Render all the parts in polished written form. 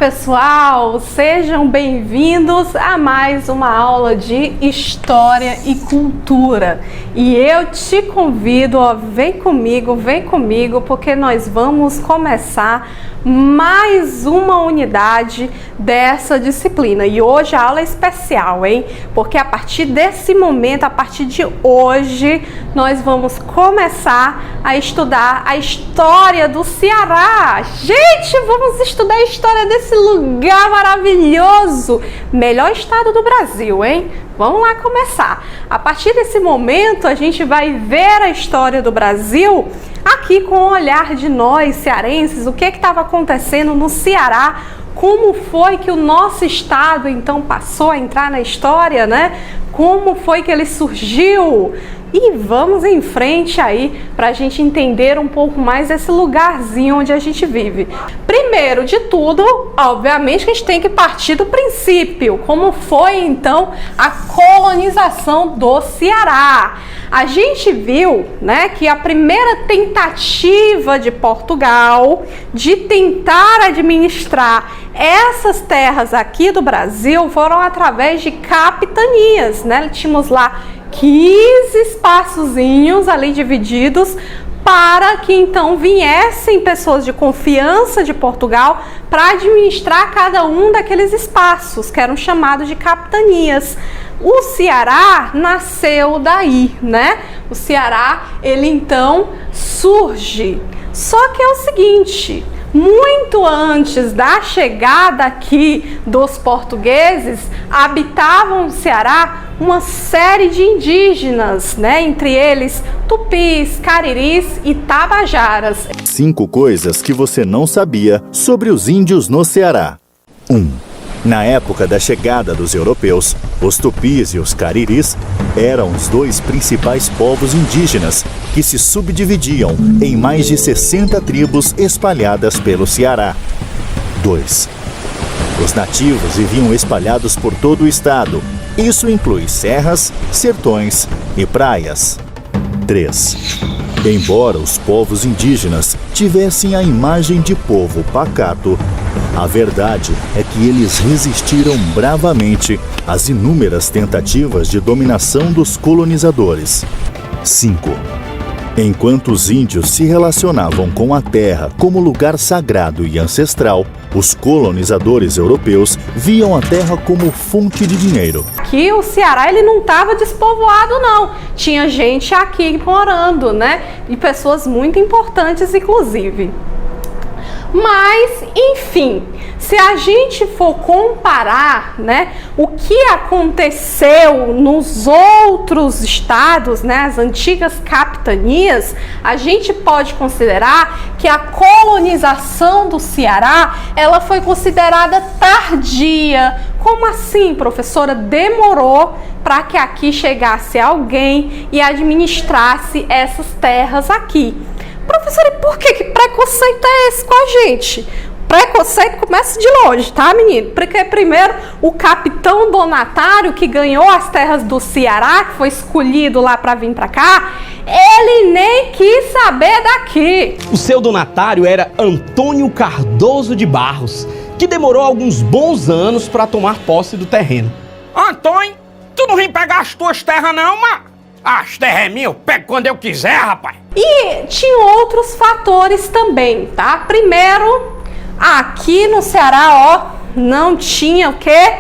pessoal, sejam bem-vindos a mais uma aula de História e Cultura. E eu te convido, vem comigo, porque nós vamos começar mais uma unidade dessa disciplina. E hoje a aula é especial, hein? Porque a partir desse momento, a partir de hoje, nós vamos começar a estudar a história do Ceará. Gente, vamos estudar a história desse lugar maravilhoso, melhor estado do Brasil, hein? Vamos lá começar. A partir desse momento, a gente vai ver a história do Brasil aqui com o olhar de nós, cearenses, o que estava acontecendo no Ceará, como foi que o nosso estado então passou a entrar na história, né? Como foi que ele surgiu? E vamos em frente aí para a gente entender um pouco mais esse lugarzinho onde a gente vive. Primeiro de tudo, obviamente que a gente tem que partir do princípio, como foi então a colonização do Ceará. A gente viu, né, que a primeira tentativa de Portugal de tentar administrar essas terras aqui do Brasil foram através de capitanias, né? Tínhamos lá 15 espaçozinhos ali divididos para que então viessem pessoas de confiança de Portugal para administrar cada um daqueles espaços, que eram chamados de capitanias. O Ceará nasceu daí, né? O Ceará, ele então surge. Só que é o seguinte, muito antes da chegada aqui dos portugueses, habitavam o Ceará uma série de indígenas, né? Entre eles tupis, cariris e tabajaras. 5 coisas que você não sabia sobre os índios no Ceará. 1. Na época da chegada dos europeus, os tupis e os cariris eram os 2 principais povos indígenas que se subdividiam em mais de 60 tribos espalhadas pelo Ceará. 2. Os nativos viviam espalhados por todo o estado. Isso inclui serras, sertões e praias. 3. Embora os povos indígenas tivessem a imagem de povo pacato, a verdade é que eles resistiram bravamente às inúmeras tentativas de dominação dos colonizadores. 5. Enquanto os índios se relacionavam com a terra como lugar sagrado e ancestral, os colonizadores europeus viam a terra como fonte de dinheiro. Que o Ceará, ele não estava despovoado, não. Tinha gente aqui morando, né? E pessoas muito importantes, inclusive. Mas, enfim, se a gente for comparar, né, o que aconteceu nos outros estados, né, as antigas capitanias, a gente pode considerar que a colonização do Ceará, ela foi considerada tardia. Como assim, professora? Demorou para que aqui chegasse alguém e administrasse essas terras aqui. Professora, e por que preconceito é esse com a gente? Preconceito começa de longe, tá, menino? Porque primeiro o capitão donatário que ganhou as terras do Ceará, que foi escolhido lá para vir para cá, ele nem quis saber daqui. O seu donatário era Antônio Cardoso de Barros, que demorou alguns bons anos para tomar posse do terreno. Antônio, tu não vem pegar as tuas terras não, mano? As terras é minha, eu pego quando eu quiser, rapaz. E tinha outros fatores também, tá? Primeiro, aqui no Ceará, ó, não tinha o quê?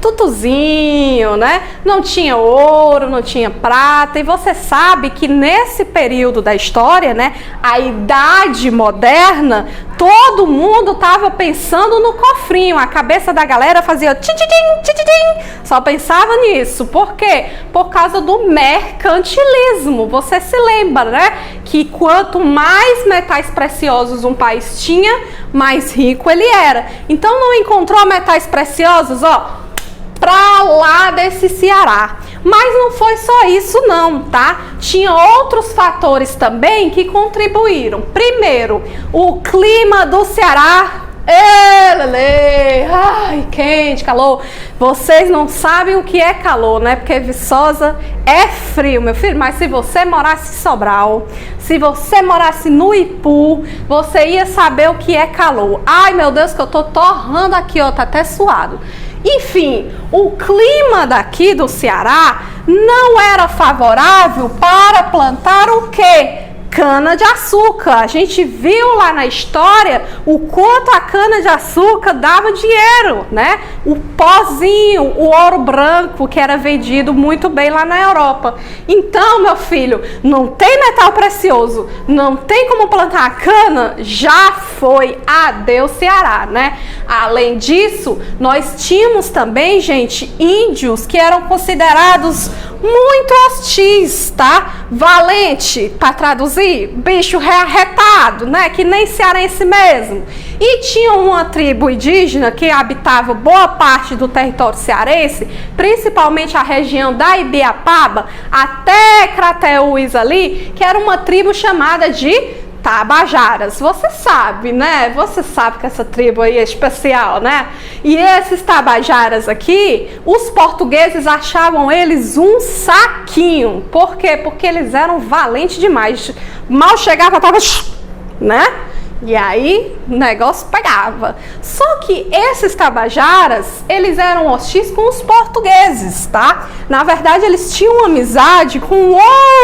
Tutuzinho, né? Não tinha ouro, não tinha prata. E você sabe que nesse período da história, né, a idade moderna, todo mundo tava pensando no cofrinho. A cabeça da galera fazia tchididim, tchididim. Só pensava nisso. Por quê? Por causa do mercantilismo. Você se lembra, né? Que quanto mais metais preciosos um país tinha, mais rico ele era. Então não encontrou metais preciosos, ó, pra lá desse Ceará. Mas não foi só isso não, tá? Tinha outros fatores também que contribuíram. Primeiro, o clima do Ceará Lele, ai, quente, calor. Vocês não sabem o que é calor, né? Porque Viçosa é frio, meu filho. Mas se você morasse em Sobral, se você morasse no Ipu, você ia saber o que é calor. Ai, meu Deus, que eu tô torrando aqui, ó, tá até suado. Enfim, o clima daqui do Ceará não era favorável para plantar o quê? Cana-de-açúcar. A gente viu lá na história o quanto a cana-de-açúcar dava dinheiro, né? O pozinho, o ouro branco que era vendido muito bem lá na Europa. Então, meu filho, não tem metal precioso, não tem como plantar a cana, já foi. Adeus Ceará, né? Além disso, nós tínhamos também, gente, índios que eram considerados muito hostis, tá? Valente, para traduzir, bicho rearretado, né? Que nem cearense mesmo. E tinha uma tribo indígena que habitava boa parte do território cearense, principalmente a região da Ibiapaba até Crateús ali, que era uma tribo chamada de Tabajaras. Você sabe, né? Você sabe que essa tribo aí é especial, né? E esses Tabajaras aqui, os portugueses achavam eles um saquinho. Por quê? Porque eles eram valentes demais. Mal chegava, tava, né? E aí o negócio pegava. Só que esses Tabajaras, eles eram hostis com os portugueses, tá? Na verdade, eles tinham amizade com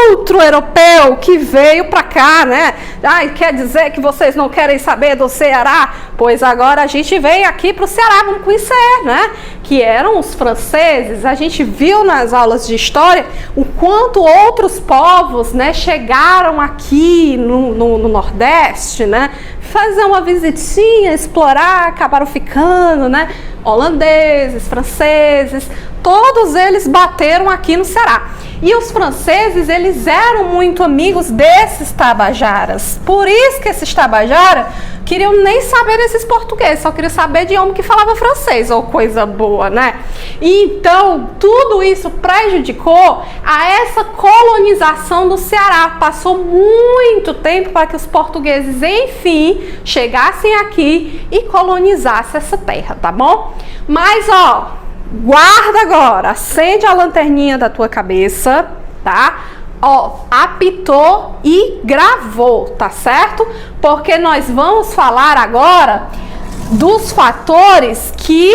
outro europeu que veio pra cá, né? Ai, quer dizer que vocês não querem saber do Ceará? Pois agora a gente vem aqui pro Ceará, vamos conhecer, né? Que eram os franceses. A gente viu nas aulas de história o quanto outros povos, né, chegaram aqui no Nordeste, né? Fazer uma visitinha, explorar, acabaram ficando, né? Holandeses, franceses, todos eles bateram aqui no Ceará. E os franceses, eles eram muito amigos desses Tabajaras. Por isso que esses Tabajaras queriam nem saber desses portugueses, só queriam saber de homem que falava francês, ou coisa boa, né? E então, tudo isso prejudicou a essa colonização do Ceará. Passou muito tempo para que os portugueses, enfim, chegassem aqui e colonizassem essa terra, tá bom? Mas, ó, guarda agora, acende a lanterninha da tua cabeça, tá? Ó, apitou e gravou, tá certo? Porque nós vamos falar agora dos fatores que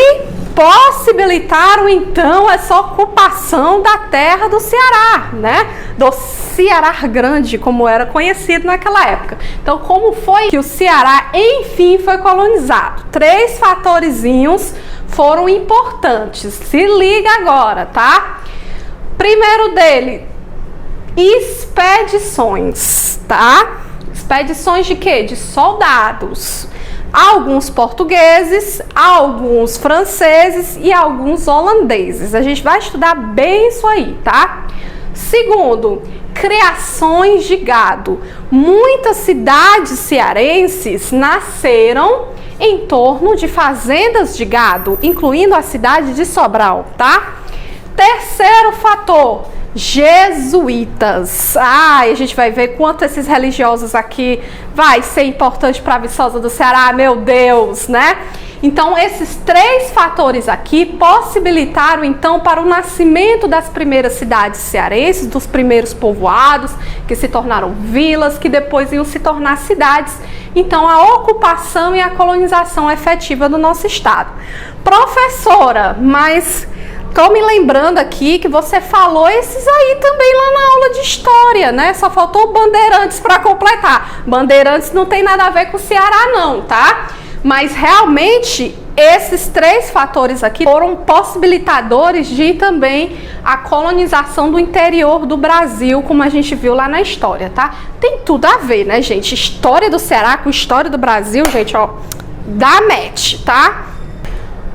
possibilitaram então essa ocupação da terra do Ceará, né? Do Ceará Grande, como era conhecido naquela época. Então, como foi que o Ceará, enfim, foi colonizado? 3 fatorzinhos foram importantes. Se liga agora, tá? Primeiro dele, expedições, tá? Expedições de quê? De soldados. Alguns portugueses, alguns franceses e alguns holandeses. A gente vai estudar bem isso aí, tá? Segundo, criações de gado. Muitas cidades cearenses nasceram em torno de fazendas de gado, incluindo a cidade de Sobral, tá? Terceiro fator, jesuítas. A gente vai ver quanto esses religiosos aqui vai ser importante para a Viçosa do Ceará, meu Deus, né? Então, esses 3 fatores aqui possibilitaram, então, para o nascimento das primeiras cidades cearenses, dos primeiros povoados, que se tornaram vilas, que depois iam se tornar cidades. Então, a ocupação e a colonização efetiva do nosso estado. Professora, mas tô me lembrando aqui que você falou esses aí também lá na aula de história, né? Só faltou Bandeirantes para completar. Bandeirantes não tem nada a ver com o Ceará não, tá? Mas realmente esses 3 fatores aqui foram possibilitadores de também a colonização do interior do Brasil, como a gente viu lá na história, tá? Tem tudo a ver, né, gente? História do Ceará com história do Brasil, gente, ó, dá match, tá?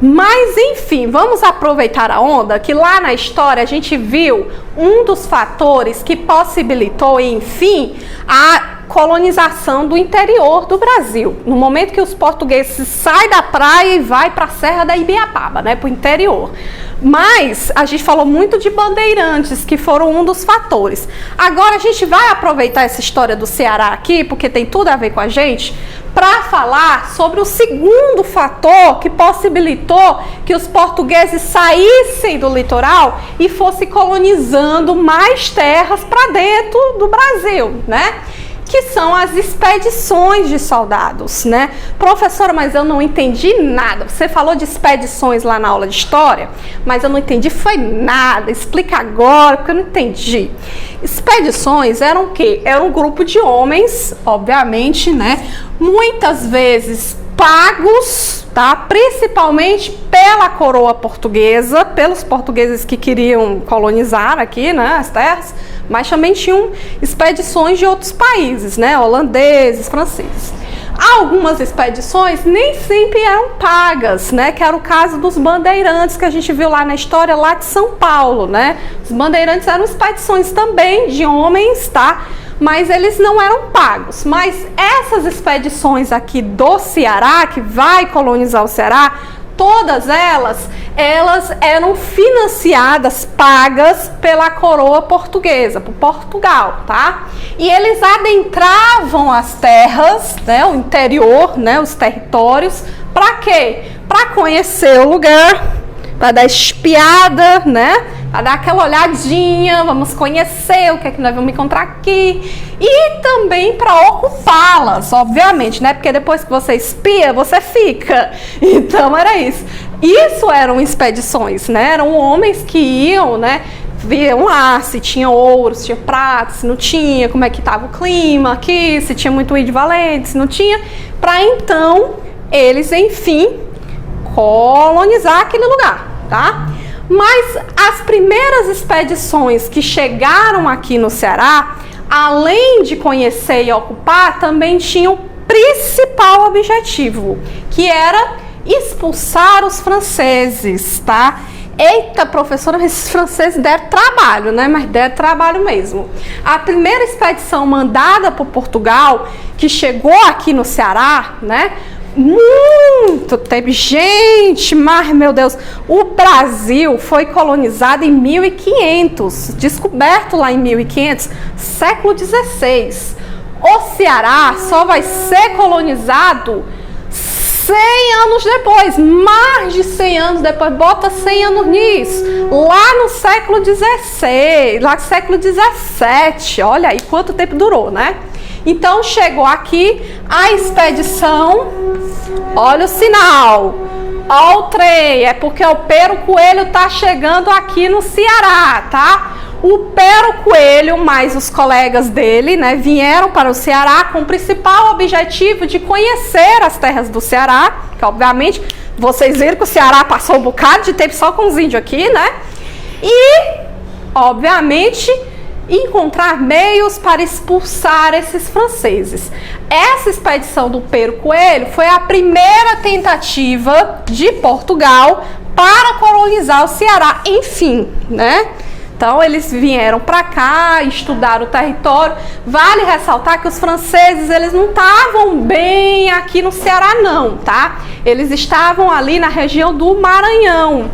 Mas, enfim, vamos aproveitar a onda que lá na história a gente viu um dos fatores que possibilitou, enfim, a colonização do interior do Brasil. No momento que os portugueses saem da praia e vai para a Serra da Ibiapaba, né, para o interior. Mas a gente falou muito de bandeirantes, que foram um dos fatores. Agora a gente vai aproveitar essa história do Ceará aqui, porque tem tudo a ver com a gente, para falar sobre o segundo fator que possibilitou que os portugueses saíssem do litoral e fossem colonizando mais terras para dentro do Brasil, né? Que são as expedições de soldados, né? Professora, mas eu não entendi nada. Você falou de expedições lá na aula de história, mas eu não entendi, foi nada. Explica agora, porque eu não entendi. Expedições eram o quê? Era um grupo de homens, obviamente, né? Muitas vezes pagos, tá? Principalmente pela coroa portuguesa, pelos portugueses que queriam colonizar aqui, né, as terras, mas também tinham expedições de outros países, né, holandeses, franceses. Algumas expedições nem sempre eram pagas, né, que era o caso dos bandeirantes que a gente viu lá na história lá de São Paulo, né? Os bandeirantes eram expedições também de homens, tá? Mas eles não eram pagos. Mas essas expedições aqui do Ceará, que vai colonizar o Ceará, todas elas eram financiadas, pagas pela coroa portuguesa, por Portugal, tá? E eles adentravam as terras, né, o interior, né, os territórios, para quê? Para conhecer o lugar, para dar espiada, né? Para dar aquela olhadinha, vamos conhecer o que é que nós vamos encontrar aqui. E também para ocupá-las, obviamente, né? Porque depois que você espia, você fica. Então era isso. Isso eram expedições, né? Eram homens que iam, né? Viam lá se tinha ouro, se tinha prata, se não tinha, como é que estava o clima aqui, se tinha muito índio valente, se não tinha. Para então eles, enfim, colonizar aquele lugar, tá? Mas as primeiras expedições que chegaram aqui no Ceará, além de conhecer e ocupar, também tinham o principal objetivo, que era expulsar os franceses, tá? Eita, professora, esses franceses deram trabalho, né? Mas deram trabalho mesmo. A primeira expedição mandada por Portugal, que chegou aqui no Ceará, né? Muito tempo, gente, mas meu Deus, o Brasil foi colonizado em 1500, descoberto lá em 1500, século XVI. O Ceará só vai ser colonizado 100 anos depois, mais de 100 anos depois, bota 100 anos nisso, lá no século XVI, lá no século XVII, olha aí quanto tempo durou, né? Então chegou aqui a expedição, olha o sinal, ó o trem, é porque o Pero Coelho tá chegando aqui no Ceará, tá? O Pero Coelho, mais os colegas dele, né, vieram para o Ceará com o principal objetivo de conhecer as terras do Ceará, que obviamente vocês viram que o Ceará passou um bocado de tempo só com os índios aqui, né? E, obviamente, encontrar meios para expulsar esses franceses. Essa expedição do Pero Coelho foi a primeira tentativa de Portugal para colonizar o Ceará, enfim, né? Então eles vieram para cá, estudaram o território. Vale ressaltar que os franceses, eles não estavam bem aqui no Ceará não, tá? Eles estavam ali na região do Maranhão.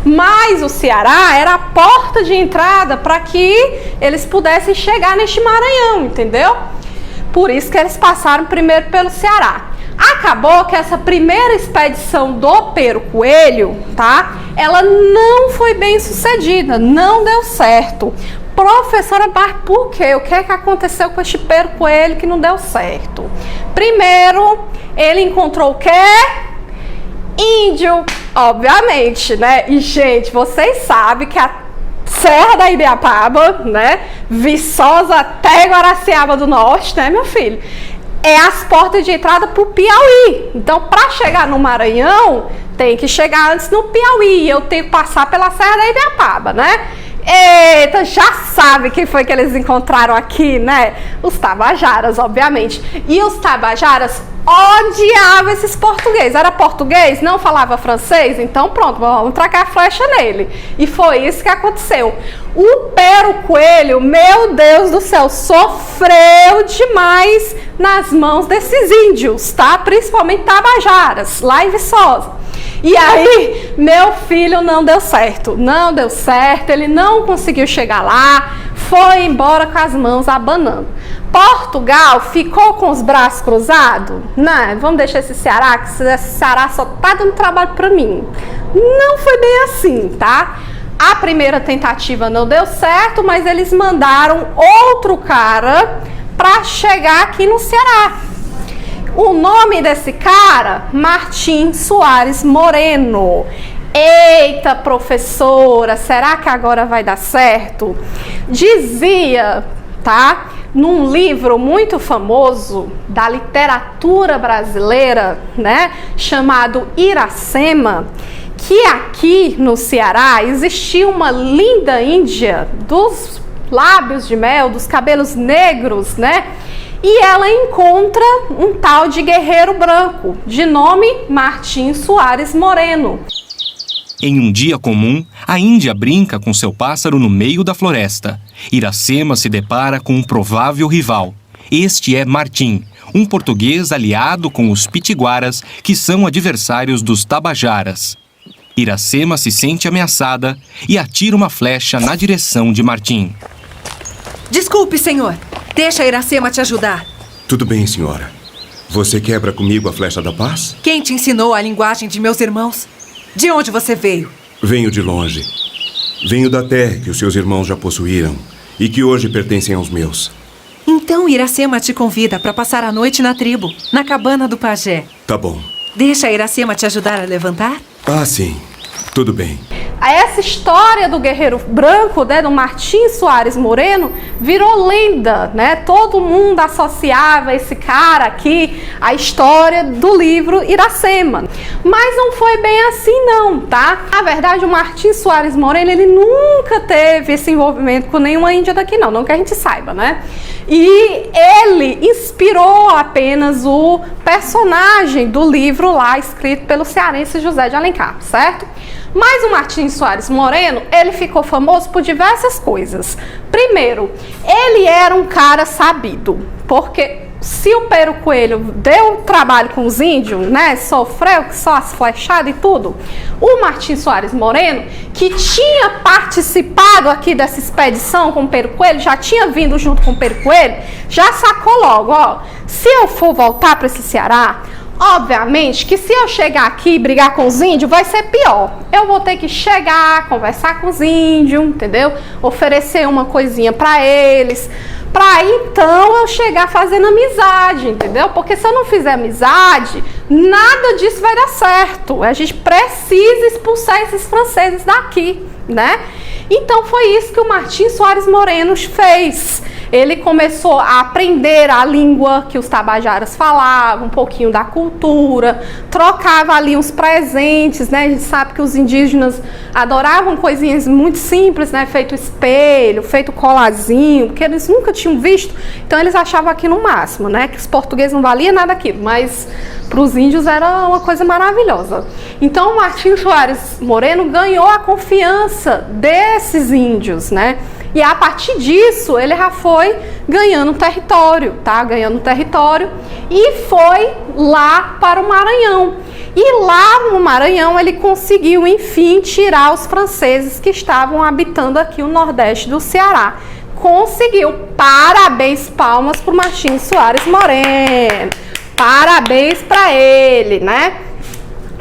Mas o Ceará era a porta de entrada para que eles pudessem chegar neste Maranhão, entendeu? Por isso que eles passaram primeiro pelo Ceará. Acabou que essa primeira expedição do Pero Coelho, tá? Ela não foi bem sucedida, não deu certo. Professora Bar, por quê? O que é que aconteceu com este Pero Coelho que não deu certo? Primeiro, ele encontrou o quê? Índio, obviamente, né? E, gente, vocês sabem que a Serra da Ibiapaba, né? Viçosa até Guaraciaba do Norte, né, meu filho? É as portas de entrada para o Piauí. Então, para chegar no Maranhão, tem que chegar antes no Piauí. Eu tenho que passar pela Serra da Ibiapaba, né? Eita, já sabe quem foi que eles encontraram aqui, né? Os tabajaras, obviamente. E os tabajaras odiavam esses portugueses. Era português, não falava francês, então pronto, vamos tracar a flecha nele. E foi isso que aconteceu. O Pero Coelho, meu Deus do céu, sofreu demais nas mãos desses índios, tá? Principalmente tabajaras, lá em Viçosa. E aí, meu filho não deu certo, ele não conseguiu chegar lá, foi embora com as mãos abanando. Portugal ficou com os braços cruzados? Não, vamos deixar esse Ceará, que esse Ceará só tá dando trabalho pra mim. Não foi bem assim, tá? A primeira tentativa não deu certo, mas eles mandaram outro cara pra chegar aqui no Ceará. O nome desse cara, Martim Soares Moreno. Eita, professora, será que agora vai dar certo? Dizia, tá? Num livro muito famoso da literatura brasileira, né? Chamado Iracema, que aqui no Ceará existia uma linda índia dos lábios de mel, dos cabelos negros, né? E ela encontra um tal de guerreiro branco, de nome Martim Soares Moreno. Em um dia comum, a Índia brinca com seu pássaro no meio da floresta. Iracema se depara com um provável rival. Este é Martim, um português aliado com os pitiguaras, que são adversários dos tabajaras. Iracema se sente ameaçada e atira uma flecha na direção de Martim. Desculpe, senhor. Deixa a Iracema te ajudar. Tudo bem, senhora. Você quebra comigo a flecha da paz? Quem te ensinou a linguagem de meus irmãos? De onde você veio? Venho de longe. Venho da terra que os seus irmãos já possuíram e que hoje pertencem aos meus. Então Iracema te convida para passar a noite na tribo, na cabana do pajé. Tá bom. Deixa a Iracema te ajudar a levantar? Ah, sim. Tudo bem. Essa história do guerreiro branco, né, do Martim Soares Moreno, virou lenda, né? Todo mundo associava esse cara aqui à história do livro Iracema. Mas não foi bem assim não, tá? Na verdade, o Martim Soares Moreno, ele nunca teve esse envolvimento com nenhuma índia daqui não que a gente saiba, né? E ele inspirou apenas o personagem do livro lá, escrito pelo cearense José de Alencar, certo? Mas o Martim Soares Moreno, ele ficou famoso por diversas coisas. Primeiro, ele era um cara sabido, porque se o Pero Coelho deu trabalho com os índios, né, sofreu só as flechadas e tudo, o Martim Soares Moreno, que tinha participado aqui dessa expedição com o Pero Coelho, já tinha vindo junto com o Pero Coelho, já sacou logo, ó, se eu for voltar para esse Ceará, obviamente que se eu chegar aqui e brigar com os índios, vai ser pior. Eu vou ter que chegar, conversar com os índios, entendeu? Oferecer uma coisinha para eles, para então eu chegar fazendo amizade, entendeu? Porque se eu não fizer amizade, nada disso vai dar certo. A gente precisa expulsar esses franceses daqui, né? Então foi isso que o Martim Soares Moreno fez. Ele começou a aprender a língua que os tabajaras falavam, um pouquinho da cultura, trocava ali uns presentes, né? A gente sabe que os indígenas adoravam coisinhas muito simples, né? Feito espelho, feito colazinho, porque eles nunca tinham visto, então eles achavam aquilo no máximo, né? Que os portugueses não valiam nada aquilo, mas para os índios era uma coisa maravilhosa. Então o Martim Soares Moreno ganhou a confiança desses índios, né? E a partir disso, ele já foi ganhando território, tá? Ganhando território e foi lá para o Maranhão. E lá no Maranhão, ele conseguiu, enfim, tirar os franceses que estavam habitando aqui o Nordeste do Ceará. Conseguiu. Parabéns, palmas para o Martim Soares Moreno. Parabéns para ele, né?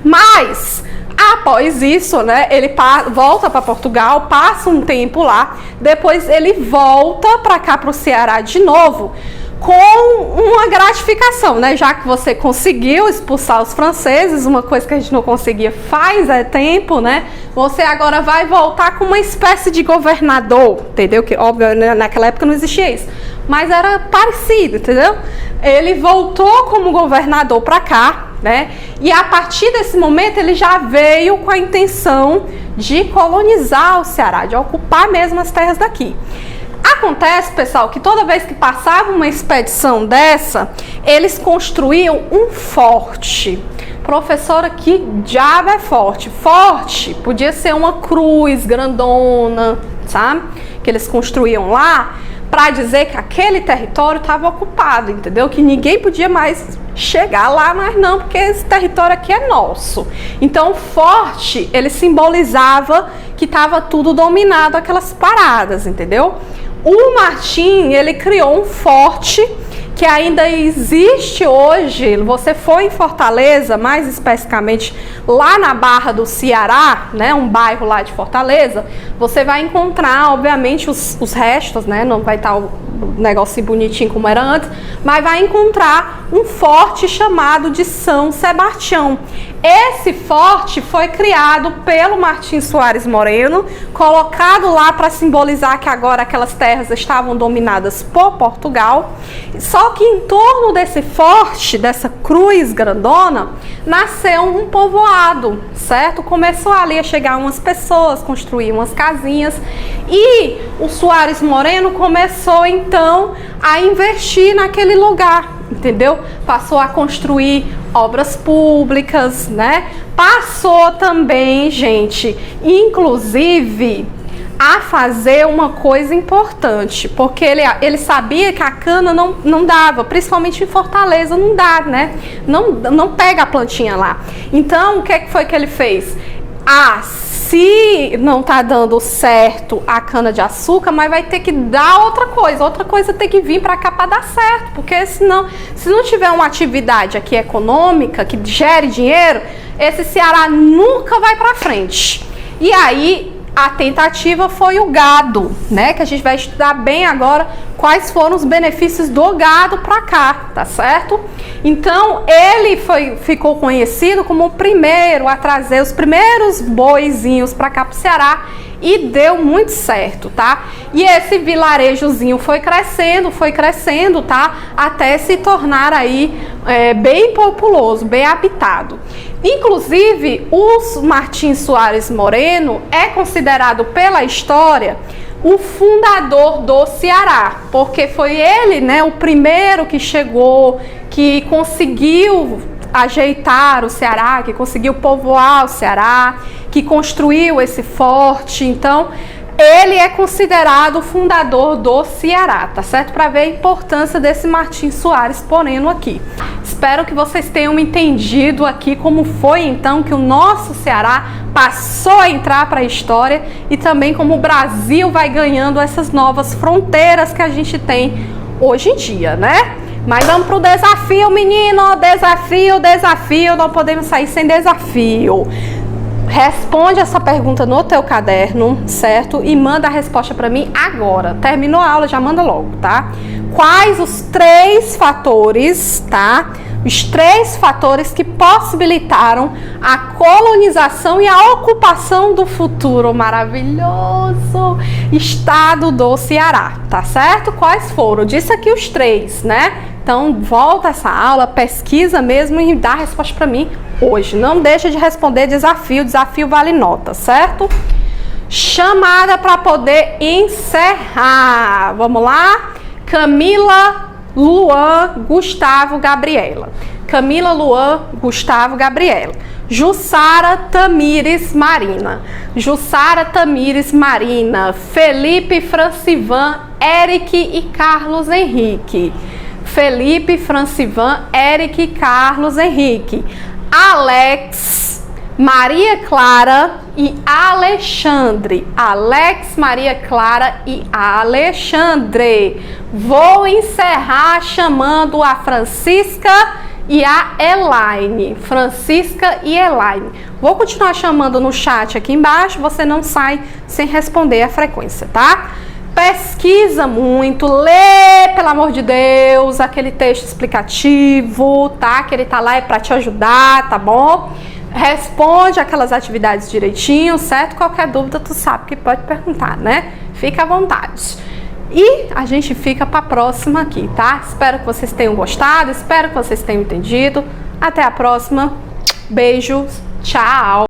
Mas após isso, né, ele volta para Portugal, passa um tempo lá, depois ele volta para cá, para o Ceará de novo, com uma gratificação, né, já que você conseguiu expulsar os franceses, uma coisa que a gente não conseguia faz tempo, né, você agora vai voltar com uma espécie de governador, entendeu? Que, óbvio, né, naquela época não existia isso, mas era parecido, entendeu? Ele voltou como governador para cá, né? E a partir desse momento ele já veio com a intenção de colonizar o Ceará, de ocupar mesmo as terras daqui. Acontece, pessoal, que toda vez que passava uma expedição dessa, eles construíam um forte. Professora, que diabo é forte? Forte podia ser uma cruz grandona, sabe? Que eles construíam lá para dizer que aquele território estava ocupado, entendeu? Que ninguém podia mais chegar lá, mas não, porque esse território aqui é nosso. Então, o forte, ele simbolizava que estava tudo dominado, aquelas paradas, entendeu? O Martim, ele criou um forte que ainda existe hoje. Você foi em Fortaleza, mais especificamente lá na Barra do Ceará, né, um bairro lá de Fortaleza, você vai encontrar, obviamente, os restos, né, não vai estar o negócio bonitinho como era antes, mas vai encontrar um forte chamado de São Sebastião. Esse forte foi criado pelo Martim Soares Moreno, colocado lá para simbolizar que agora aquelas terras estavam dominadas por Portugal. Só que em torno desse forte, dessa cruz grandona, nasceu um povoado, certo? Começou ali a chegar umas pessoas, construir umas casinhas, e o Soares Moreno começou então a investir naquele lugar, entendeu? Passou a construir obras públicas, né? Passou também, gente, inclusive, a fazer uma coisa importante, porque ele sabia que a cana não dava, principalmente em Fortaleza não dá, né? Não pega a plantinha lá. Então, o que foi que ele fez? Se não tá dando certo a cana de açúcar, mas vai ter que dar outra coisa tem que vir para cá para dar certo, porque senão, se não tiver uma atividade aqui econômica que gere dinheiro, esse Ceará nunca vai para frente. E aí a tentativa foi o gado, né? Que a gente vai estudar bem agora quais foram os benefícios do gado para cá, tá certo? Então, ele ficou conhecido como o primeiro a trazer os primeiros boizinhos para cá pro Ceará e deu muito certo, tá? E esse vilarejozinho foi crescendo, tá? Até se tornar aí bem populoso, bem habitado. Inclusive, o Martim Soares Moreno é considerado pela história o fundador do Ceará, porque foi ele, né, o primeiro que chegou, que conseguiu ajeitar o Ceará, que conseguiu povoar o Ceará, que construiu esse forte. Então, ele é considerado o fundador do Ceará, tá certo? Para ver a importância desse Martim Soares Moreno aqui. Espero que vocês tenham entendido aqui como foi então que o nosso Ceará passou a entrar para a história e também como o Brasil vai ganhando essas novas fronteiras que a gente tem hoje em dia, né? Mas vamos pro desafio, menino! Desafio, não podemos sair sem desafio. Responde essa pergunta no teu caderno, certo? E manda a resposta para mim agora. Terminou a aula, já manda logo, tá? Quais os 3 fatores, tá? Os 3 fatores que possibilitaram a colonização e a ocupação do futuro maravilhoso estado do Ceará, tá certo? Quais foram? Eu disse aqui os 3, né? Então, volta essa aula, pesquisa mesmo e dá a resposta para mim hoje. Não deixa de responder desafio vale nota, certo? Chamada para poder encerrar. Vamos lá? Camila, Luan, Gustavo, Gabriela. Camila, Luan, Gustavo, Gabriela. Jussara, Tamires, Marina. Jussara, Tamires, Marina. Felipe, Francivan, Eric e Carlos Henrique. Felipe, Francivan, Eric e Carlos Henrique. Alex, Maria Clara e Alexandre. Alex, Maria Clara e Alexandre. Vou encerrar chamando a Francisca e a Elaine. Francisca e Elaine. Vou continuar chamando no chat aqui embaixo, você não sai sem responder a frequência, tá? Pesquisa muito, lê, pelo amor de Deus, aquele texto explicativo, tá? Que ele tá lá é para te ajudar, tá bom? Responde aquelas atividades direitinho, certo? Qualquer dúvida tu sabe que pode perguntar, né? Fica à vontade. E a gente fica para a próxima aqui, tá? Espero que vocês tenham gostado, espero que vocês tenham entendido. Até a próxima. Beijos. Tchau.